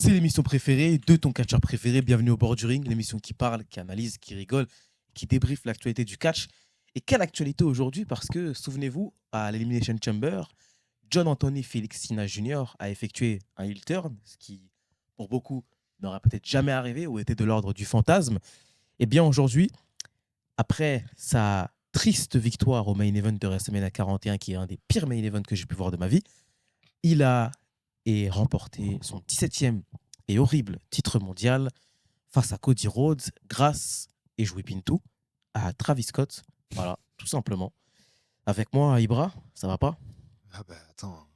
C'est l'émission préférée de ton catcheur préféré. Bienvenue au bord du ring, l'émission qui parle, qui analyse, qui rigole, qui débriefe l'actualité du catch. Et quelle actualité aujourd'hui? Parce que, souvenez-vous, à l'Elimination Chamber, John Anthony Félix Sina Jr. a effectué un heel turn, ce qui, pour beaucoup, n'aurait peut-être jamais arrivé ou était de l'ordre du fantasme. Et bien aujourd'hui, après sa triste victoire au main event de WrestleMania 41, qui est un des pires main events que j'ai pu voir de ma vie, il a remporté son 17e et horrible titre mondial face à Cody Rhodes grâce, et je whip into, à Travis Scott. Voilà, tout simplement. Avec moi, Ibra, ça va pas? Ah bah attends,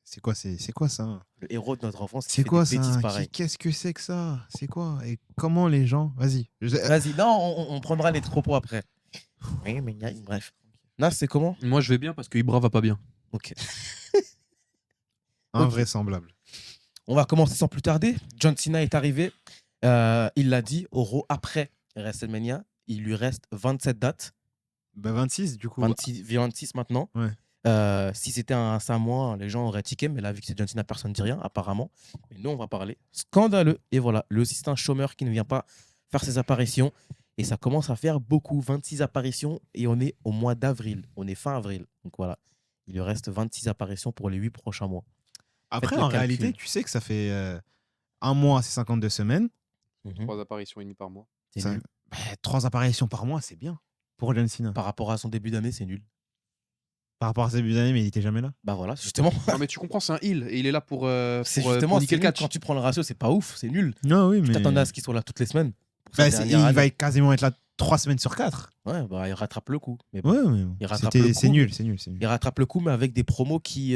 c'est quoi ça? Le héros de notre enfance qui C'est fait quoi des bêtises ça? pareilles. Qu'est-ce que c'est que ça? C'est quoi? Et comment les gens... Vas-y. Vas-y, non, on prendra les propos après. Oui, mais bref. Nas, c'est comment? Moi, je vais bien parce que Ibra va pas bien. Ok. Invraisemblable. On va commencer sans plus tarder. John Cena est arrivé. Il l'a dit, au Raw après WrestleMania, il lui reste 27 dates. Bah 26 du coup. 26 maintenant. Ouais. Si c'était un Samoa, les gens auraient tiqué, mais là, vu que c'est John Cena, personne ne dit rien, apparemment. Mais nous, on va parler. Scandaleux. Et voilà, lui aussi, c'est un chômeur qui ne vient pas faire ses apparitions. Et ça commence à faire beaucoup. 26 apparitions et on est au mois d'avril. On est fin avril. Donc voilà, il lui reste 26 apparitions pour les 8 prochains mois. Après, Faites en le calcul. réalité, tu sais que ça fait un mois, c'est 52 semaines. 3 apparitions et demie par mois. C'est Ça- nul. 3 apparitions par mois, c'est bien pour John Cena. Par rapport à son début d'année, c'est nul. Par rapport à ses débuts d'année, mais il était jamais là. Bah voilà, justement. Non, mais tu comprends, c'est un heal et il est là pour C'est pour justement niquer c'est le nul. catch. Quand tu prends le ratio, c'est pas ouf, c'est nul. Non, oui, Tu mais. t'attendais à ce qu'il soit là toutes les semaines. Pour sa Bah, dernière il année. va quasiment être là 3 semaines sur 4. Ouais, bah il rattrape le coup. Mais bon, Ouais, mais Il rattrape le c'est coup, nul, mais- c'est nul. il rattrape le coup, mais avec des promos qui.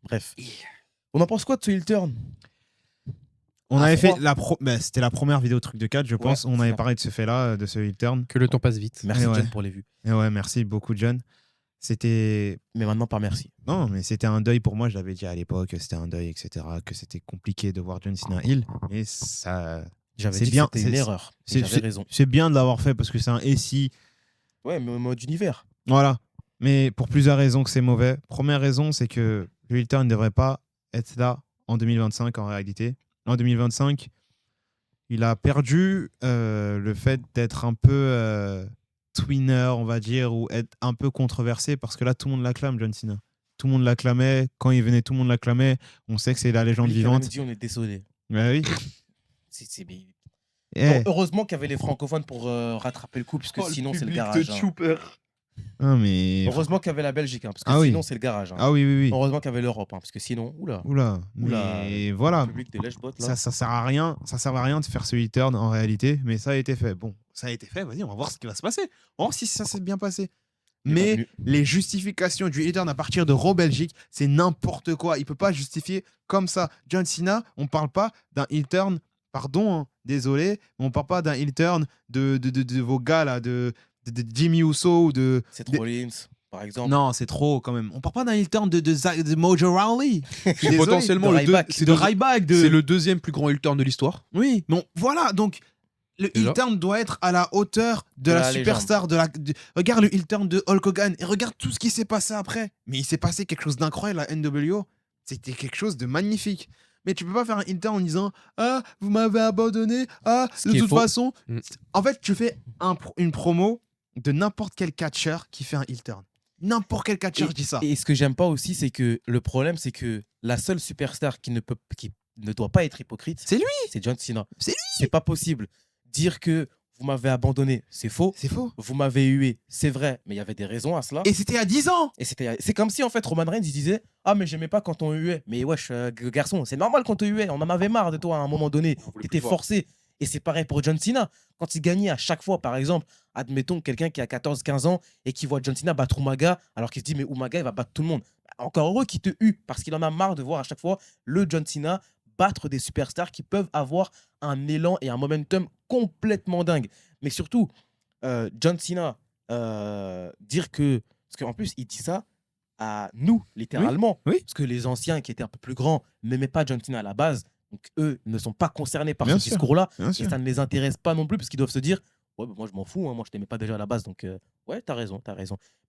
Bref. On en pense quoi de ce heel turn? On À avait froid. fait c'était la première vidéo truc de 4, je pense. On c'est avait ça. parlé de ce fait-là, de ce heel turn. Que le temps passe vite. Merci Et ouais. John pour les vues. Et ouais, merci beaucoup, John. C'était. Mais maintenant, par merci. Non, mais c'était un deuil pour moi. Je l'avais dit à l'époque, c'était un deuil, etc. Que c'était compliqué de voir John Cena heel. Et ça. J'avais C'est dit bien, que c'était une c'est- erreur. Et C'est J'avais raison. c'est bien de l'avoir fait parce que c'est un SI. Ouais, mais au mode univers. Voilà. Mais pour plusieurs raisons que c'est mauvais. Première raison, c'est que le heel turn ne devrait pas être là en 2025 en réalité. En 2025, il a perdu le fait d'être un peu twinner, on va dire, ou être un peu controversé parce que là, tout le monde l'acclame, John Cena. Tout le monde l'acclamait. Quand il venait, tout le monde l'acclamait. On sait que c'est la légende Lui qui a même vivante. dit, on est désolé. Ouais, oui. Mais- Eh. Heureusement qu'il y avait les francophones pour rattraper le coup, parce que Oh, sinon, c'est le public garage. de hein. Chooper. Ah, mais. Heureusement qu'il y avait la Belgique, hein, parce que Ah oui. sinon, c'est le garage. hein. Ah oui, oui, oui. Heureusement qu'il y avait l'Europe, hein, parce que sinon, oula. Oula. Oula, Mais le voilà. public des lèche-bottes, là. Ça sert à rien. Ça sert à rien de faire ce heel turn en réalité, mais ça a été fait. Bon, ça a été fait. Vas-y, on va voir ce qui va se passer. On va voir si ça s'est bien passé. Il est Mais pas venu. les justifications du heel turn à partir de Raw Belgique, c'est n'importe quoi. Il peut pas justifier comme ça. John Cena, on parle pas d'un heel turn. Pardon, hein, désolé, mais on parle pas d'un heel turn de vos gars là, de Jimmy Uso ou de. C'est Rollins, par exemple. Non, c'est trop quand même. On parle pas d'un heel turn de Mojo Rawley. C'est potentiellement de le Ryback. c'est de Ryback. c'est le deuxième plus grand heel turn de l'histoire. Oui, bon, voilà, donc le Déjà. heel turn doit être à la hauteur de De la la superstar. Regarde le heel turn de Hulk Hogan et regarde tout ce qui s'est passé après. Mais il s'est passé quelque chose d'incroyable à NWO. C'était quelque chose de magnifique. Mais tu peux pas faire un heel turn en disant « Ah, vous m'avez abandonné. Ah, Ce de qui est toute faux. façon. Mm. En fait, tu fais une promo de n'importe quel catcheur qui fait un heel turn. N'importe quel catcheur dit ça. Et ce que j'aime pas aussi, c'est que le problème, c'est que la seule superstar qui ne doit pas être hypocrite, C'est lui. c'est John Cena. C'est lui. C'est pas possible. Dire que vous m'avez abandonné, c'est faux. C'est faux. Vous m'avez hué, c'est vrai, mais il y avait des raisons à cela. Et c'était à 10 ans. Et c'est comme si en fait Roman Reigns il disait ah mais j'aimais pas quand on huait. Mais wesh garçon, c'est normal quand on huait. On en avait marre de toi à un moment donné. On voulait T'étais plus voir. forcé. Et c'est pareil pour John Cena. Quand il gagnait à chaque fois, par exemple, admettons quelqu'un qui a 14-15 ans et qui voit John Cena battre Umaga alors qu'il se dit mais Umaga il va battre tout le monde. Encore heureux qu'il te hue parce qu'il en a marre de voir à chaque fois le John Cena battre des superstars qui peuvent avoir un élan et un momentum complètement dingue. Mais surtout, John Cena, dire que... Parce qu'en plus, il dit ça à nous, littéralement. Oui. Parce que les anciens qui étaient un peu plus grands n'aimaient pas John Cena à la base. Donc eux ne sont pas concernés par Bien ce sûr, discours-là. Bien Et sûr. ça ne les intéresse pas non plus parce qu'ils doivent se dire ouais, bah, moi je m'en fous, hein, moi je t'aimais pas déjà à la base. Donc ouais, t'as raison.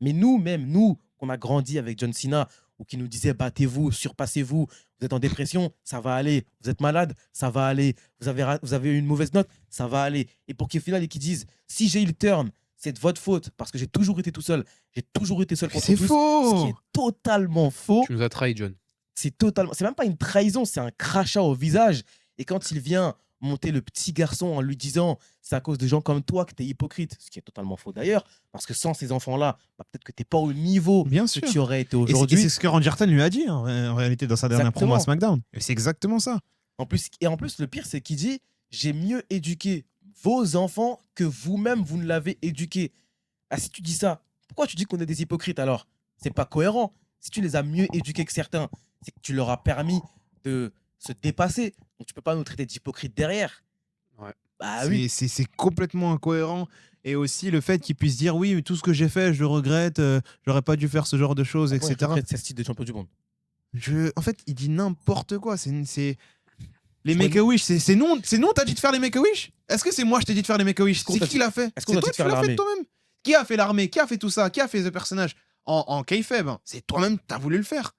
Mais nous, même nous, qu'on a grandi avec John Cena, ou qui nous disaient battez-vous, surpassez-vous, vous êtes en dépression, ça va aller, vous êtes malade, ça va aller, vous avez eu une mauvaise note, ça va aller. Et pour qu'au final, ils qui disent si j'ai eu le turn, c'est de votre faute parce que j'ai toujours été tout seul, j'ai toujours été seul contre C'est tous. Ce faux. qui est totalement faux. Tu nous as trahi, John. C'est même pas une trahison, c'est un crachat au visage. Et quand il vient monter le petit garçon en lui disant c'est à cause de gens comme toi que tu es hypocrite, ce qui est totalement faux d'ailleurs, parce que sans ces enfants-là, peut-être que tu n'es pas au niveau Bien que sûr. tu aurais été Et aujourd'hui. c'est ce que Randy Orton lui a dit en réalité dans sa dernière promo à SmackDown. Et c'est exactement ça. En plus, le pire, c'est qu'il dit j'ai mieux éduqué vos enfants que vous-même, vous ne l'avez éduqué. Ah, si tu dis ça, pourquoi tu dis qu'on est des hypocrites alors? C'est pas cohérent. Si tu les as mieux éduqués que certains, c'est que tu leur as permis de se dépasser. Donc tu peux pas nous traiter d'hypocrites derrière. Ouais. Bah oui. C'est complètement incohérent. Et aussi le fait qu'il puisse dire oui, mais tout ce que j'ai fait, je le regrette, j'aurais pas dû faire ce genre de choses, Ouais, etc. c'est ce titre de champion du monde. En fait, il dit n'importe quoi. Les Make-A-Wish, c'est nous, t'as dit de faire les Make-A-Wish? Est-ce que c'est moi, je t'ai dit de faire les Make-A-Wish? C'est qui l'a fait? Est-ce qu'on C'est t'a toi dit de qui faire l'as fait l'armée? toi-même? Qui a fait l'armée? Qui a fait tout ça? Qui a fait ce personnage? En kayfabe, hein. C'est toi-même, t'as voulu le faire.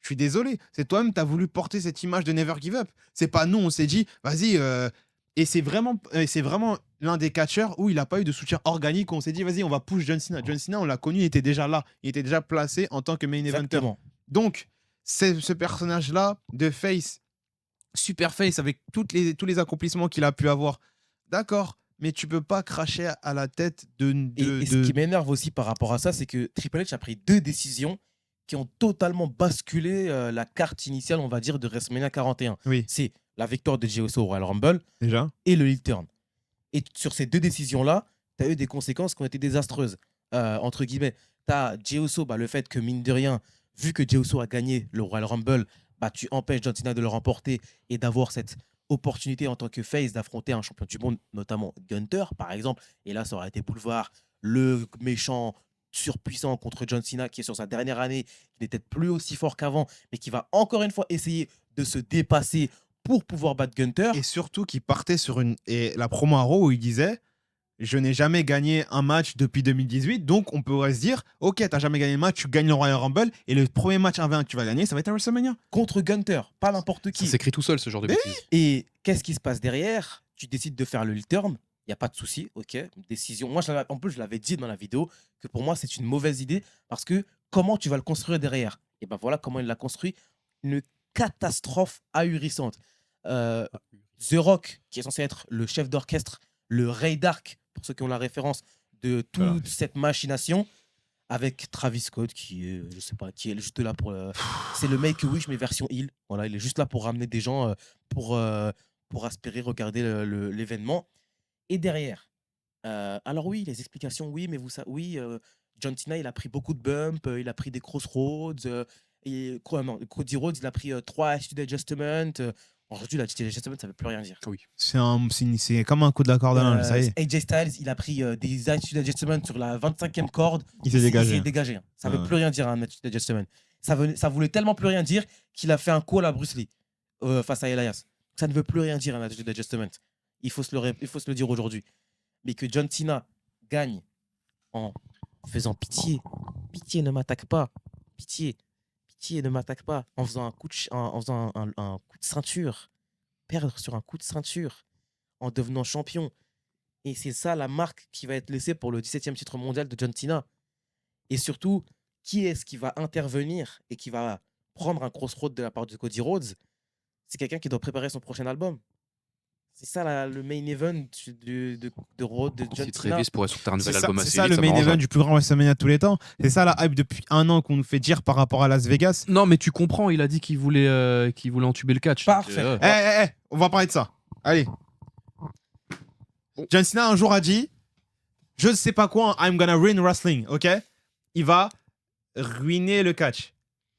Je suis désolé. C'est toi-même, t'as voulu porter cette image de Never Give Up. C'est pas nous, on s'est dit, vas-y. Et c'est vraiment l'un des catcheurs où il n'a pas eu de soutien organique. On s'est dit, vas-y, on va push John Cena. John Cena, on l'a connu, il était déjà là. Il était déjà placé en tant que main eventer. Exactement. Donc, c'est ce personnage-là de face, super face, avec tous les accomplissements qu'il a pu avoir. D'accord, mais tu peux pas cracher à la tête Et ce qui m'énerve aussi par rapport à ça, c'est que Triple H a pris 2 décisions qui ont totalement basculé la carte initiale, on va dire, de WrestleMania 41. Oui. C'est la victoire de Jey Uso au Royal Rumble Déjà. et le heel turn. Et sur ces 2 décisions-là, tu as eu des conséquences qui ont été désastreuses. Entre guillemets, tu as Jey Uso, le fait que, mine de rien, vu que Jey Uso a gagné le Royal Rumble, tu empêches John Cena de le remporter et d'avoir cette opportunité en tant que face d'affronter un champion du monde, notamment Gunther, par exemple. Et là, ça aurait été boulevard, le méchant surpuissant contre John Cena qui est sur sa dernière année, qui n'est peut-être plus aussi fort qu'avant, mais qui va encore une fois essayer de se dépasser pour pouvoir battre Gunther. Et surtout qu'il partait sur la promo à Raw où il disait je n'ai jamais gagné un match depuis 2018, donc on pourrait se dire ok, t'as jamais gagné le match, tu gagnes le Royal Rumble et le premier match 1v1 que tu vas gagner, ça va être à WrestleMania. Contre Gunther, pas n'importe qui. Ça s'écrit tout seul, ce genre de bêtises. Et qu'est-ce qui se passe derrière? Tu décides de faire le heel turn, il n'y a pas de souci, ok. Décision. Moi, en plus, je l'avais dit dans la vidéo que pour moi, c'est une mauvaise idée parce que comment tu vas le construire derrière? Et ben voilà comment il l'a construit. Une catastrophe ahurissante. The Rock, qui est censé être le chef d'orchestre, le Ray Dark, pour ceux qui ont la référence de toute cette machination, avec Travis Scott, qui est, je sais pas, qui est juste là pour. C'est le Make-A-Wish, mais version heel. Voilà, il est juste là pour ramener des gens pour aspirer, regarder l'événement. Et derrière, alors oui, les explications, oui, mais oui, John Cena, il a pris beaucoup de bumps, il a pris des crossroads, Cody Rhodes, il a pris 3 attitude adjustments. Aujourd'hui, l'attitude adjustment, ça ne veut plus rien dire. Oui. C'est comme un coup de la corde à linge, ça y est. AJ Styles, il a pris des attitude adjustments sur la 25e corde. Il s'est dégagé. dégagé. Ça ne veut plus rien dire, un attitude adjustment. Ça voulait tellement plus rien dire qu'il a fait un call à Bruce Lee face à Elias. Ça ne veut plus rien dire, un attitude adjustment. Il faut se le dire aujourd'hui. Mais que John Cena gagne en faisant pitié. Pitié, ne m'attaque pas. Pitié. Pitié, ne m'attaque pas. En faisant un coup de ceinture. Perdre sur un coup de ceinture. En devenant champion. Et c'est ça la marque qui va être laissée pour le 17e titre mondial de John Cena. Et surtout, qui est-ce qui va intervenir et qui va prendre un crossroad de la part de Cody Rhodes? C'est quelqu'un qui doit préparer son prochain album. C'est ça le main event de Rhodes, de John Si Cena. Travis pourrait sortir un nouvel album assez C'est ça vite, le main m'arrangerait. event du plus grand WrestleMania de tous les temps. C'est ça la hype depuis 1 an qu'on nous fait dire par rapport à Las Vegas. Non, mais tu comprends, il a dit qu'il voulait entuber le catch. Parfait. On va parler de ça. Allez. John Cena un jour a dit je ne sais pas quoi, I'm gonna ruin wrestling, ok? Il va ruiner le catch.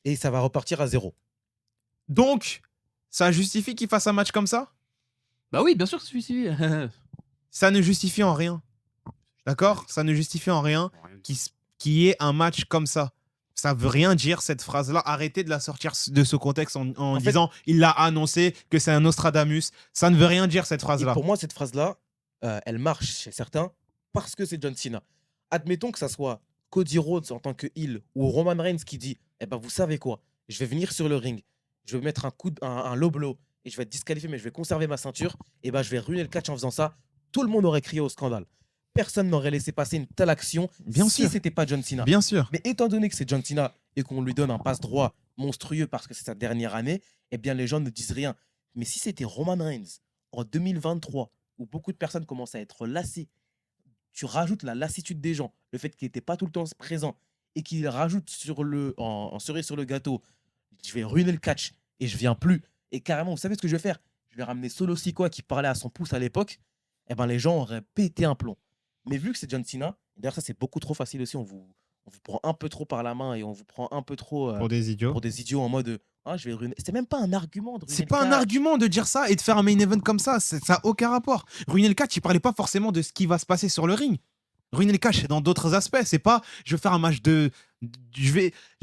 Et ça va repartir à 0. Donc, ça justifie qu'il fasse un match comme ça? Bah oui, bien sûr que c'est celui-ci. Ça ne justifie en rien. D'accord? Ça ne justifie en rien qu'il y ait un match comme ça. Ça veut rien dire, cette phrase-là. Arrêtez de la sortir de ce contexte en disant il l'a annoncé, que c'est un Nostradamus. Ça ne veut rien dire, cette Et phrase-là. pour moi, cette phrase-là, elle marche chez certains parce que c'est John Cena. Admettons que ça soit Cody Rhodes en tant que heel ou Roman Reigns qui dit eh ben, vous savez quoi? Je vais venir sur le ring, je vais mettre un low blow et je vais être disqualifié, mais je vais conserver ma ceinture. Et ben, je vais ruiner le catch en faisant ça. Tout le monde aurait crié au scandale. Personne n'aurait laissé passer une telle action Bien si sûr. c'était pas John Cena. Bien sûr. Mais étant donné que c'est John Cena et qu'on lui donne un passe-droit monstrueux parce que c'est sa dernière année, eh bien, les gens ne disent rien. Mais si c'était Roman Reigns en 2023, où beaucoup de personnes commencent à être lassées, tu rajoutes la lassitude des gens, le fait qu'il n'était pas tout le temps présent et qu'il rajoute en cerise sur le gâteau, je vais ruiner le catch et je viens plus. Et carrément, vous savez ce que je vais faire? Je vais ramener Solo Sikoa qui parlait à son pouce à l'époque. Eh ben, les gens auraient pété un plomb. Mais vu que c'est John Cena, d'ailleurs, ça c'est beaucoup trop facile aussi. On vous prend un peu trop par la main et on vous prend un peu trop Pour des idiots. pour des idiots en mode ah, je vais ruiner. C'est même pas un argument de ruiner C'est le pas un catch. argument de dire ça et de faire un main event comme ça. Ça n'a aucun rapport. Ruiner le catch, il parlait pas forcément de ce qui va se passer sur le ring. Ruiner le catch, c'est dans d'autres aspects. C'est pas, je vais faire un match je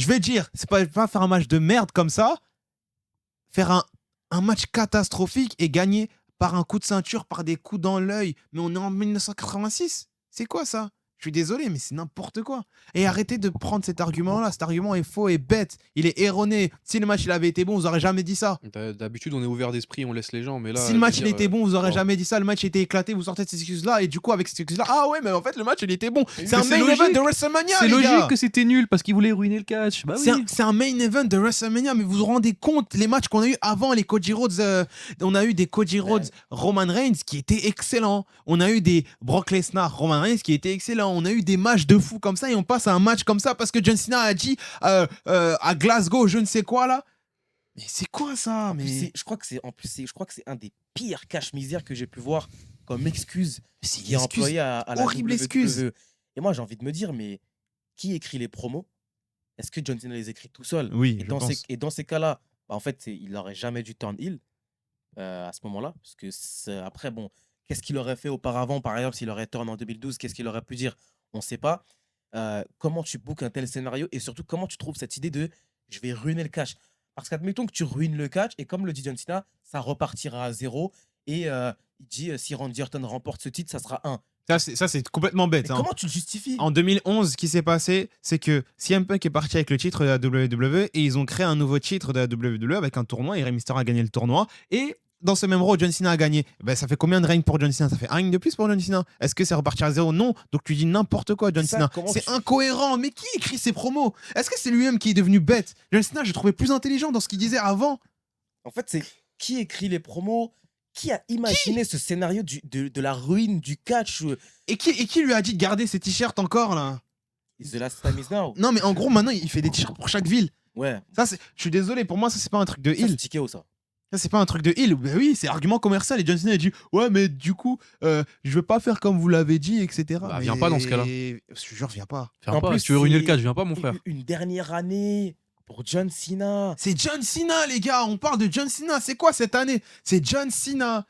vais dire, c'est pas faire un match de merde comme ça. Faire un match catastrophique et gagner par un coup de ceinture, par des coups dans l'œil. Mais on est en 1986. C'est quoi ça? Je suis désolé, mais c'est n'importe quoi. Et arrêtez de prendre cet argument-là. Cet argument est faux et bête. Il est erroné. Si le match il avait été bon, vous aurez jamais dit ça. D'habitude, on est ouvert d'esprit, on laisse les gens. Mais là, Si le match je il veux dire, était bon, vous aurez bon. jamais dit ça. Le match était éclaté, vous sortez de ces excuses-là. Et du coup, avec ces excuses-là, ah ouais, mais en fait, le match il était bon. Mais C'est un c'est main event logique. de WrestleMania, C'est les logique gars. que c'était nul parce qu'ils voulaient ruiner le catch. Bah oui. C'est un main event de WrestleMania, mais vous vous rendez compte, les matchs qu'on a eu avant, les Cody Rhodes, on a eu des Cody Rhodes, Roman Reigns qui étaient excellents. On a eu des Brock Lesnar, Roman Reigns qui étaient excellents. On a eu des matchs de fou comme ça et on passe à un match comme ça parce que John Cena a dit à Glasgow, je ne sais quoi là. Mais c'est quoi ça? En plus, Mais je crois que c'est un des pires cache-misères que j'ai pu voir comme excuse c'est qui est employée à la horrible WWE. excuse. Et moi, j'ai envie de me dire, mais qui écrit les promos? Est-ce que John Cena les écrit tout seul? Oui, Et je dans pense. ces, et dans ces cas-là, bah, en fait, il n'aurait jamais dû turn heel à ce moment-là. Parce que après, bon, qu'est-ce qu'il aurait fait auparavant, par exemple, s'il aurait turn en 2012? Qu'est-ce qu'il aurait pu dire? On ne sait pas. Comment tu bookes un tel scénario et surtout, comment tu trouves cette idée de je vais ruiner le catch? Parce qu'admettons que tu ruines le catch et comme le dit John Cena, ça repartira à zéro. Et il dit si Randy Orton remporte ce titre, ça sera 1. Ça, c'est complètement Mais bête. Hein. comment tu le justifies? En 2011, ce qui s'est passé, c'est que CM Punk est parti avec le titre de la WWE et ils ont créé un nouveau titre de la WWE avec un tournoi et Rey Mysterio a gagné le tournoi. Et dans ce même rôle, John Cena a gagné. Ben, ça fait combien de règnes pour John Cena? Ça fait un règne de plus pour John Cena. Est-ce que c'est reparti à zéro? Non. Donc tu dis n'importe quoi, John Ça, Cena. comment C'est tu- incohérent. Mais qui écrit ces promos? Est-ce que c'est lui-même qui est devenu bête? John Cena, je le trouvais plus intelligent dans ce qu'il disait avant. En fait, c'est qui écrit les promos? Qui a imaginé ce scénario de la ruine du catch? Et qui lui a dit de garder ses t-shirts encore là? The last time is now. Non, mais en gros, maintenant, il fait des t-shirts pour chaque ville. Ouais, Ça, je suis désolé, pour moi, ça, c'est pas un truc de ça, heel. c'est TKO, ça. Ça, c'est pas un truc de heel. Ben oui, c'est argument commercial. Et John Cena a dit ouais, mais du coup, je veux pas faire comme vous l'avez dit, etc. Bah, viens pas dans ce cas-là. Je te jure, viens pas. Viens En pas, plus, si tu veux ruiner le c'est catch, viens pas, mon frère. une dernière année pour John Cena. C'est John Cena, les gars. On parle de John Cena. C'est quoi cette année? C'est John Cena.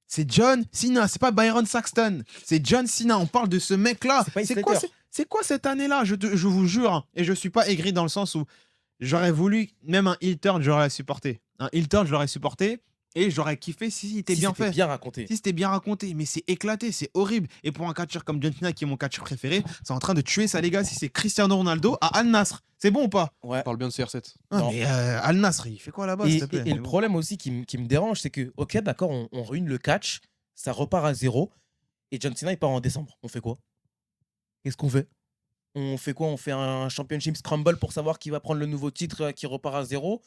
C'est John Cena. C'est pas Byron Saxton. C'est John Cena. On parle de ce mec-là. C'est pas Heath C'est quoi, Ledger. c'est quoi cette année-là? Je vous jure. Hein, et je suis pas aigri dans le sens où j'aurais voulu, même un heel turn, j'aurais supporté. Un heel turn, je l'aurais supporté. Et j'aurais kiffé si c'était Si bien c'était fait. bien raconté. Si c'était bien raconté, mais c'est éclaté, c'est horrible. Et pour un catcheur comme John Cena, qui est mon catcheur préféré, c'est en train de tuer sa legacy. C'est Cristiano Ronaldo à Al Nassr. C'est bon ou pas? Ouais. Parle bien de CR7. Ah, Non. mais Al Nassr, il fait quoi là-bas, s'il te plaît? Et Mais le bon. problème aussi qui me dérange, c'est que, ok, d'accord, on ruine le catch, ça repart à zéro, et John Cena, il part en décembre. On fait quoi? Qu'est-ce qu'on fait? On fait quoi? On fait un championship scramble pour savoir qui va prendre le nouveau titre qui repart à zéro.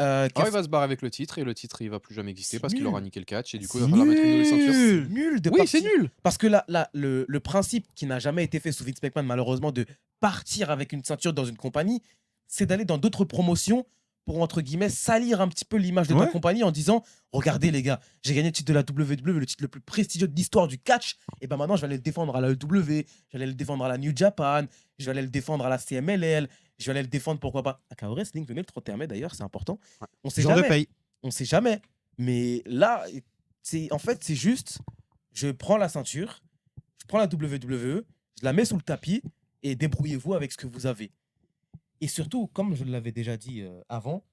Ah, il va se barrer avec le titre et le titre il va plus jamais exister C'est parce qu'il nul. aura niqué le catch et du coup il C'est va falloir mettre une nouvelle ceinture. nul. Nul de Oui, c'est partir. nul. Parce que le principe qui n'a jamais été fait sous Vince McMahon, malheureusement, de partir avec une ceinture dans une compagnie, c'est d'aller dans d'autres promotions pour, entre guillemets, salir un petit peu l'image de ta Ouais. compagnie en disant regardez les gars, j'ai gagné le titre de la WWE, le titre le plus prestigieux de l'histoire du catch, et ben maintenant je vais aller le défendre à la EW, je vais aller le défendre à la New Japan, je vais aller le défendre à la CMLL, je vais aller le défendre pourquoi pas à KO Wrestling. Venez le 31 mai d'ailleurs, c'est important. Ouais. On sait Jour de jamais. paye. On sait jamais. Mais là, en fait, c'est juste, je prends la ceinture, je prends la WWE, je la mets sous le tapis et débrouillez-vous avec ce que vous avez. Et surtout, comme je l'avais déjà dit avant,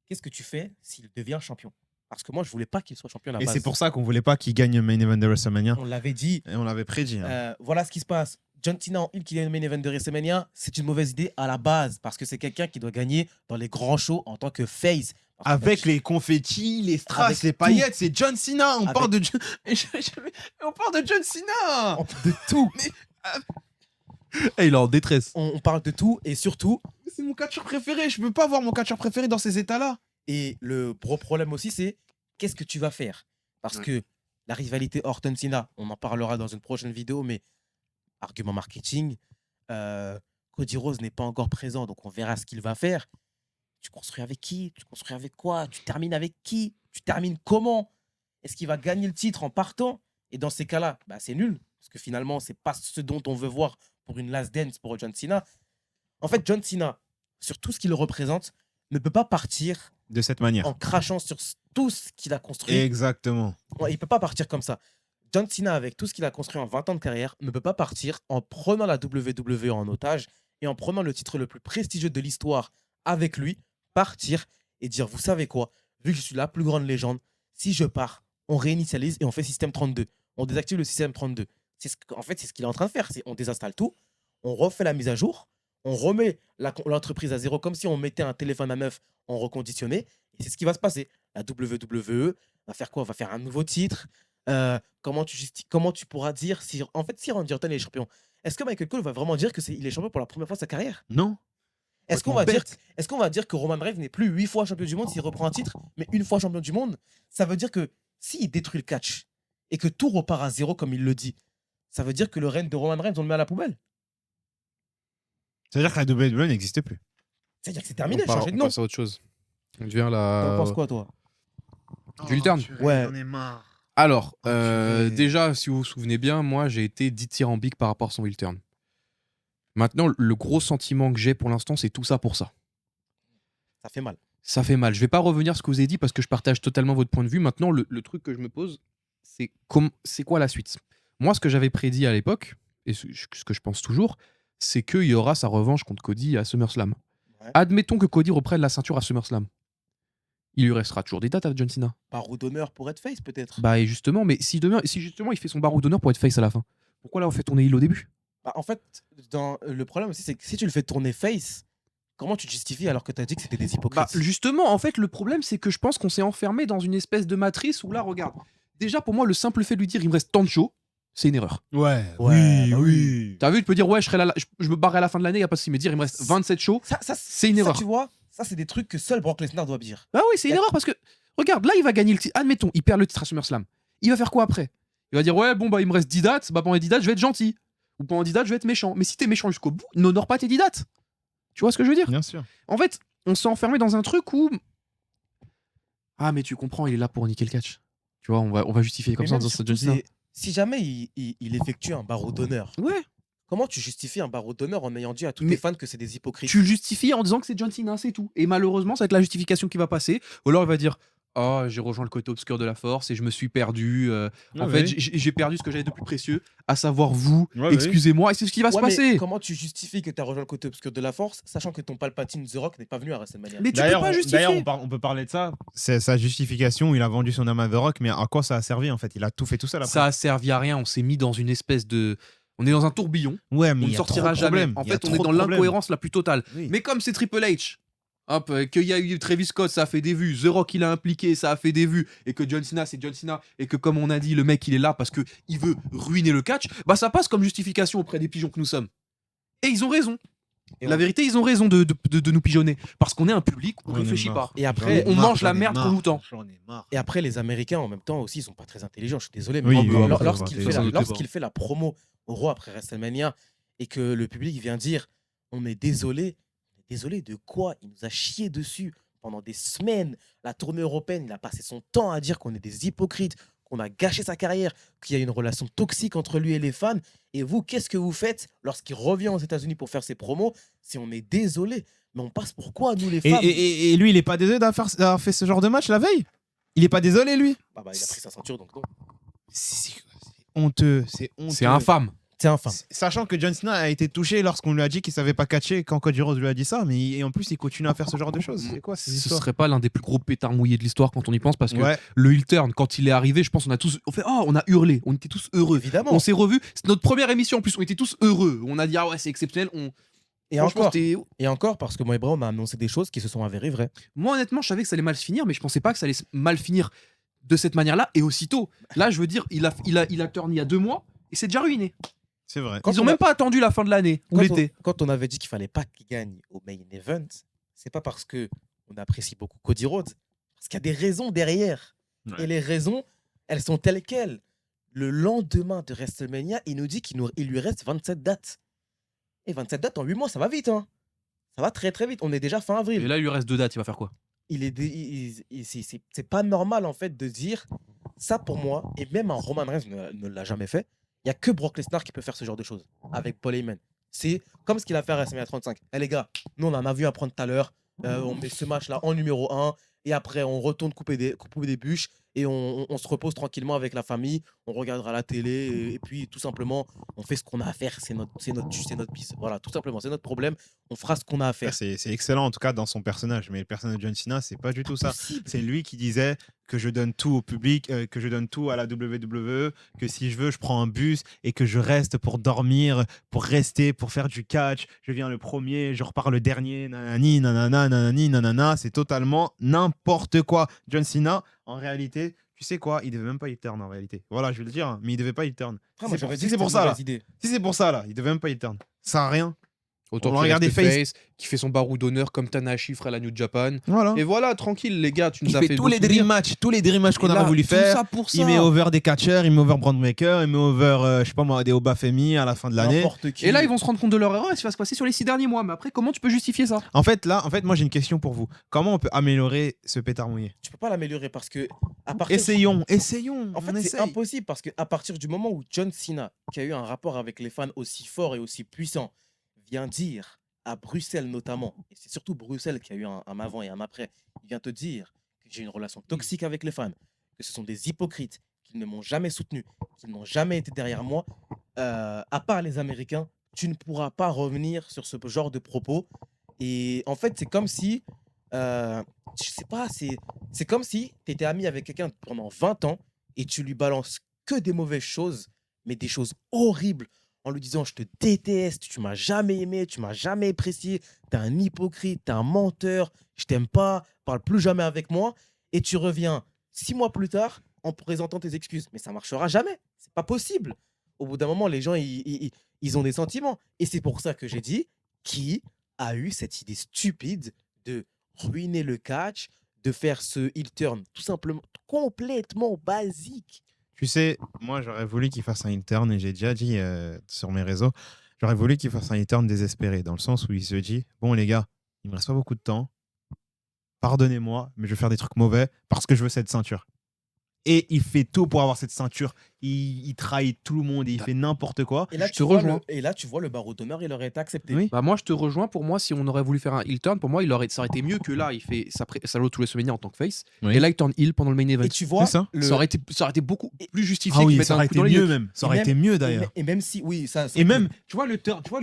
qu'est-ce que tu fais s'il devient champion? Parce que moi, je voulais pas qu'il soit champion à la Et base. c'est pour ça qu'on voulait pas qu'il gagne le main event de WrestleMania. On l'avait dit. Et on l'avait prédit. Hein. Voilà ce qui se passe. John Cena en heel qui est le main event de WrestleMania, c'est une mauvaise idée à la base parce que c'est quelqu'un qui doit gagner dans les grands shows en tant que face. Parce que Avec les confettis, les strass, Avec les tout. paillettes, c'est John Cena. On Avec- parle de on parle de John Cena. on parle de tout. Eh, il est en détresse. On parle de tout et surtout. C'est mon catcheur préféré. Je peux pas voir mon catcheur préféré dans ces états-là. Et le gros problème aussi, c'est qu'est-ce que tu vas faire? Parce que la rivalité Orton-Cena, on en parlera dans une prochaine vidéo, mais argument marketing, Cody Rhodes n'est pas encore présent, donc on verra ce qu'il va faire. Tu construis avec qui? Tu construis avec quoi? Tu termines avec qui? Tu termines comment? Est-ce qu'il va gagner le titre en partant? Et dans ces cas-là, bah, c'est nul, parce que finalement, c'est pas ce dont on veut voir pour une last dance pour John Cena. En fait, John Cena, sur tout ce qu'il représente, ne peut pas partir De cette manière. en crachant sur tout ce qu'il a construit. Exactement. Ouais, il ne peut pas partir comme ça. John Cena, avec tout ce qu'il a construit en 20 ans de carrière, ne peut pas partir en prenant la WWE en otage et en prenant le titre le plus prestigieux de l'histoire avec lui, partir et dire, vous savez quoi, vu que je suis la plus grande légende, si je pars, on réinitialise et on fait système 32. On désactive le système 32. En fait, c'est ce qu'il est en train de faire. On désinstalle tout, on refait la mise à jour, on remet l'entreprise à zéro comme si on mettait un téléphone à neuf en reconditionné. Et c'est ce qui va se passer. La WWE va faire quoi? Va faire un nouveau titre. Comment tu pourras dire si Randy Orton est champion? Est-ce que Michael Cole va vraiment dire qu'il est champion pour la première fois de sa carrière? Non. Est-ce qu'on va dire que Roman Reigns n'est plus 8 fois champion du monde s'il reprend un titre, mais une fois champion du monde? Ça veut dire que s'il détruit le catch et que tout repart à zéro comme il le dit, ça veut dire que le règne de Roman Reigns, on le met à la poubelle. C'est-à-dire que la WWE n'existe plus. C'est-à-dire que c'est terminé, On changer de nom. passe à autre chose. On devient T'en la. penses quoi, toi? Du Hilton. Ouais. J'en ai marre. Alors, Enculé. déjà, si vous vous souvenez bien, moi, j'ai été dithyrambique par rapport à son heel turn. Maintenant, le gros sentiment que j'ai pour l'instant, c'est tout ça pour ça. Ça fait mal. Ça fait mal. Je vais pas revenir sur ce que vous avez dit parce que je partage totalement votre point de vue. Maintenant, le truc que je me pose, c'est quoi la suite? Moi, ce que j'avais prédit à l'époque, et ce que je pense toujours, c'est qu'il y aura sa revanche contre Cody à SummerSlam. Ouais. Admettons que Cody reprenne la ceinture à SummerSlam. Il lui restera toujours des dates à John Cena. Par roue d'honneur pour être face, peut-être. Bah, et justement, mais si justement il fait son barreau d'honneur pour être face à la fin, pourquoi là on fait tourner heel au début? Bah, en fait, le problème aussi, c'est que si tu le fais tourner face, comment tu te justifies alors que tu as dit que c'était des hypocrites? Bah, justement, en fait, le problème, c'est que je pense qu'on s'est enfermé dans une espèce de matrice où là, regarde. Déjà, pour moi, le simple fait de lui dire il me reste tant de shows, c'est une erreur. Ouais. Ouais, bah oui. T'as vu, tu peux dire ouais, je me barre à la fin de l'année, y a pas de souci, mais dire il me reste 27 shows, c'est une erreur. Ça, tu vois, ça, c'est des trucs que seul Brock Lesnar doit dire. Bah oui, c'est une erreur parce que, regarde, là, il va gagner le titre. Admettons, il perd le titre à SummerSlam. Il va faire quoi après? Il va dire ouais, bon, bah, il me reste 10 dates, bah, pendant les 10 dates, je vais être gentil. Ou pendant 10 dates, je vais être méchant. Mais si t'es méchant jusqu'au bout, n'honore pas tes 10 dates. Tu vois ce que je veux dire? Bien sûr. En fait, on s'est enfermé dans un truc où. Ah, mais tu comprends, il est là pour niquer le catch. Tu vois, on va justifier comme Mais ça en même disant surtout, c'est John Cena. si jamais il effectue un barreau d'honneur, Ouais. comment tu justifies un barreau d'honneur en ayant dit à tous Mais tes fans que c'est des hypocrites? Tu le justifies en disant que c'est John Cena, c'est tout. Et malheureusement, ça va être la justification qui va passer. Ou alors il va dire oh, j'ai rejoint le côté obscur de la force et je me suis perdu. En fait, j'ai perdu ce que j'avais de plus précieux, à savoir vous. Ouais, Excusez-moi. Et c'est ce qui va se Ouais, mais passer. comment tu justifies que tu as rejoint le côté obscur de la force, sachant que ton Palpatine The Rock n'est pas venu à WrestleMania? Mais tu peux pas justifier. D'ailleurs, on peut parler de ça. C'est sa justification. Il a vendu son âme à The Rock, mais à quoi ça a servi en fait? Il a tout fait tout seul après. Ça a servi à rien. On s'est mis dans une espèce de. On est dans un tourbillon. Ouais, mais On il ne y a sortira trop de jamais. problèmes. En Il y a fait, on trop est de dans problèmes. l'incohérence la plus totale. Oui. Mais comme c'est Triple H, hop, qu'il y a eu Travis Scott, ça a fait des vues. The Rock, il a impliqué, ça a fait des vues. Et que John Cena, c'est John Cena. Et que, comme on a dit, le mec, il est là parce qu'il veut ruiner le catch. Bah, ça passe comme justification auprès des pigeons que nous sommes. Et ils ont raison. Et La vérité, ils ont raison de nous pigeonner. Parce qu'on est un public où on J'en ai réfléchit marre. pas. Et après, on mange la merde qu'on nous tend. J'en ai marre. Et après, les Américains, en même temps, aussi, ils sont pas très intelligents. Je suis désolé, mais Oui, oui, lorsqu'il oui, fait, oui, lorsqu'il fait la promo au Raw après WrestleMania et que le public vient dire on est désolé. Désolé de quoi? Il nous a chié dessus pendant des semaines. La tournée européenne, il a passé son temps à dire qu'on est des hypocrites, qu'on a gâché sa carrière, qu'il y a une relation toxique entre lui et les fans. Et vous, qu'est-ce que vous faites lorsqu'il revient aux États-Unis pour faire ses promos? Si on est désolé, mais on passe pour quoi, nous les femmes? Et lui, il est pas désolé d'avoir fait ce genre de match la veille? Il est pas désolé, lui? Bah, il a pris sa ceinture, donc non. C'est honteux. C'est honteux. C'est infâme. C'est infâme. Sachant que John Cena a été touché lorsqu'on lui a dit qu'il savait pas catcher quand Cody Rhodes lui a dit ça, mais et en plus il continue à faire ce genre de choses. C'est quoi ces Ce histoires? serait pas l'un des plus gros pétards mouillés de l'histoire quand on y pense, parce que Ouais, le heel turn, quand il est arrivé, je pense on a hurlé, on était tous heureux. Évidemment. On s'est revus, c'est notre première émission en plus, on était tous heureux. On a dit ah ouais, c'est exceptionnel. Et Franchement, encore, c'était- et encore, parce que moi et Brown m'a annoncé des choses qui se sont avérées vraies. Moi honnêtement, je savais que ça allait mal se finir, mais je pensais pas que ça allait mal finir de cette manière-là et aussitôt. Là, je veux dire, il a turn il y a 2 mois et c'est déjà ruiné. c'est vrai. Quand Ils ont on a- même pas attendu la fin de l'année ou l'été. Quand on avait dit qu'il fallait pas qu'il gagne au main event, c'est pas parce que on apprécie beaucoup Cody Rhodes, parce qu'il y a des raisons derrière. Ouais. Et les raisons, elles sont telles quelles. Le lendemain de WrestleMania, il nous dit il lui reste 27 dates. Et 27 dates en 8 mois, ça va vite. Hein. Ça va très très vite. On est déjà fin avril. Et là, il lui reste 2 dates, il va faire quoi? C'est pas normal en fait de dire ça pour moi, et même un Roman Reigns ne l'a jamais fait. Il y a que Brock Lesnar qui peut faire ce genre de choses avec Paul Heyman. C'est comme ce qu'il a fait à WrestleMania 35. Eh les gars, nous on en a vu apprendre tout à l'heure. On met ce match là en numéro 1 et après on retourne couper des bûches et on se repose tranquillement avec la famille. On regardera la télé et puis tout simplement on fait ce qu'on a à faire. C'est notre piste. Voilà, tout simplement, c'est notre problème. On fera ce qu'on a à faire. C'est excellent en tout cas dans son personnage, mais le personnage de John Cena, c'est pas du tout ça. Possible. C'est lui qui disait que je donne tout au public, que je donne tout à la WWE, que si je veux, je prends un bus et que je reste pour dormir, pour rester, pour faire du catch. Je viens le premier, je repars le dernier, nanani, nanana, nanani, nanana. C'est totalement n'importe quoi. John Cena, en réalité, tu sais quoi, il devait même pas y turn en réalité. Voilà, je vais le dire, hein, mais il devait pas y turn. Ah, moi, Si j'aurais c'est dit que pour c'était ça, une là. mauvaise idée. Si c'est pour ça, là, il devait même pas y turn. Ça sert à rien. Autant On va qu'il regarder reste face, qui fait son barou d'honneur comme Tanahashi ferait la New Japan. Voilà. Et voilà, tranquille les gars, tu Il nous as fait fait tous beau les sourire. dream matchs qu'on Et aurait là, voulu tout faire. ça pour ça. Il met over des catcheurs, il met over Brandmaker, il met over, je sais pas moi, des Obafemi à la fin de l'année. N'importe qui. Et là, ils vont se rendre compte de leur erreur et ce qui va se passer sur les 6 derniers mois. Mais après, comment tu peux justifier ça? En fait, moi j'ai une question pour vous. Comment on peut améliorer ce pétard mouillé? Tu peux pas l'améliorer parce que à partir Essayons. En fait, c'est impossible parce qu'à partir du moment où John Cena, qui a eu un rapport avec les fans aussi fort et aussi puissant, vient dire à Bruxelles notamment, et c'est surtout Bruxelles qui a eu un avant et un après, il vient te dire que j'ai une relation toxique avec les fans, que ce sont des hypocrites, qu'ils ne m'ont jamais soutenu, qu'ils n'ont jamais été derrière moi, à part les Américains, tu ne pourras pas revenir sur ce genre de propos. Et en fait, c'est comme si, je sais pas, c'est comme si tu étais ami avec quelqu'un pendant 20 ans et tu lui balances que des mauvaises choses, mais des choses horribles, en lui disant je te déteste, tu m'as jamais aimé, tu m'as jamais apprécié, t'es un hypocrite, t'es un menteur, je t'aime pas, parle plus jamais avec moi, et tu reviens 6 mois plus tard en présentant tes excuses. Mais ça marchera jamais, c'est pas possible. Au bout d'un moment, les gens, ils ont des sentiments. Et c'est pour ça que j'ai dit, qui a eu cette idée stupide de ruiner le catch, de faire ce heel turn tout simplement complètement basique. Tu sais, moi j'aurais voulu qu'il fasse un heel turn et j'ai déjà dit sur mes réseaux, j'aurais voulu qu'il fasse un heel turn désespéré, dans le sens où il se dit, bon les gars, il me reste pas beaucoup de temps, pardonnez-moi, mais je vais faire des trucs mauvais parce que je veux cette ceinture. Et il fait tout pour avoir cette ceinture. Il trahit tout le monde et il fait n'importe quoi. Et là, Je tu te vois rejoins. et là, tu vois le barreau d'honneur, il aurait été accepté. Oui. Bah moi je te rejoins, pour moi si on aurait voulu faire un heel turn, pour moi ça aurait été mieux que là il fait sa load tous les semaines en tant que face Oui. et là il turn heel pendant le main event. Et tu vois, C'est ça. Ça aurait été beaucoup plus justifié Ah qu'il oui, mette ça un aurait coup été dans les mieux yeux. même. Ça Et aurait été même- mieux d'ailleurs. et même si, oui, ça. Et même, tu vois le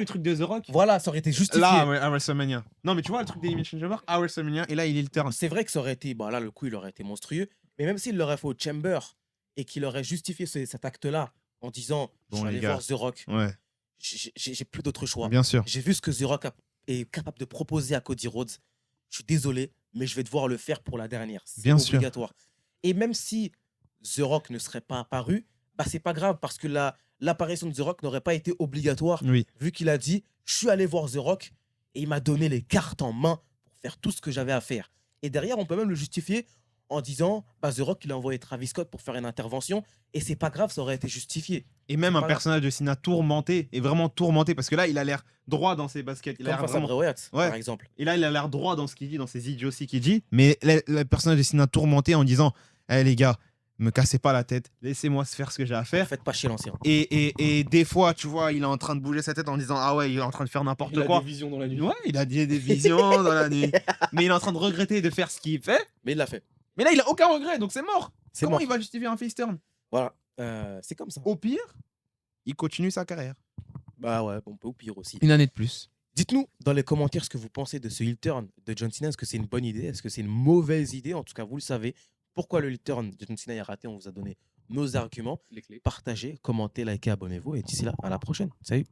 truc de The Rock Voilà, ça aurait été justifié. là à WrestleMania. Non mais tu vois le truc d'Elimination Chamber à WrestleMania et là il est le turn. C'est vrai que ça aurait été, bah là, le coup, il aurait été monstrueux. Mais même s'il l'aurait fait au Chamber et qu'il aurait justifié cet acte-là en disant Bon, je suis les allé gars. voir The Rock, Ouais, j'ai plus d'autre choix. bien sûr. J'ai vu ce que The Rock est capable de proposer à Cody Rhodes. Je suis désolé, mais je vais devoir le faire pour la dernière. C'est Bien sûr. obligatoire. Et même si The Rock ne serait pas apparu, bah c'est pas grave parce que l'apparition de The Rock n'aurait pas été obligatoire Oui. vu qu'il a dit je suis allé voir The Rock et il m'a donné les cartes en main pour faire tout ce que j'avais à faire. Et derrière, on peut même le justifier en disant bah, The Rock, il a envoyé Travis Scott pour faire une intervention et c'est pas grave, ça aurait été justifié. Et même un Pas grave. personnage de Cena tourmenté, et vraiment tourmenté, parce que là, il a l'air droit dans ses baskets. Il a Comme l'air face à vraiment... Bray Wyatt, Ouais. par exemple. Et là, il a l'air droit dans ce qu'il dit, dans ses idioties qu'il dit. Mais le personnage de Cena tourmenté en disant hey, les gars, me cassez pas la tête, laissez-moi faire ce que j'ai à faire. Faites pas chier l'ancien. Et des fois, tu vois, il est en train de bouger sa tête en disant ah ouais, il est en train de faire n'importe quoi. visions dans la Ouais, il a des visions dans la nuit. Mais il est en train de regretter de faire ce qu'il fait. Mais il l'a fait. Mais là, il a aucun regret, donc c'est mort. C'est Comment mort. il va justifier un face turn? Voilà. C'est comme ça. Au pire, il continue sa carrière. Bah ouais, on peut au pire aussi. Une année de plus. Dites-nous dans les commentaires ce que vous pensez de ce heel turn de John Cena. Est-ce que c'est une bonne idée? Est-ce que c'est une mauvaise idée? En tout cas, vous le savez. Pourquoi le heel turn de John Cena est raté? On vous a donné nos arguments. Les clés. Partagez, commentez, likez, abonnez-vous. Et d'ici là, à la prochaine. Salut.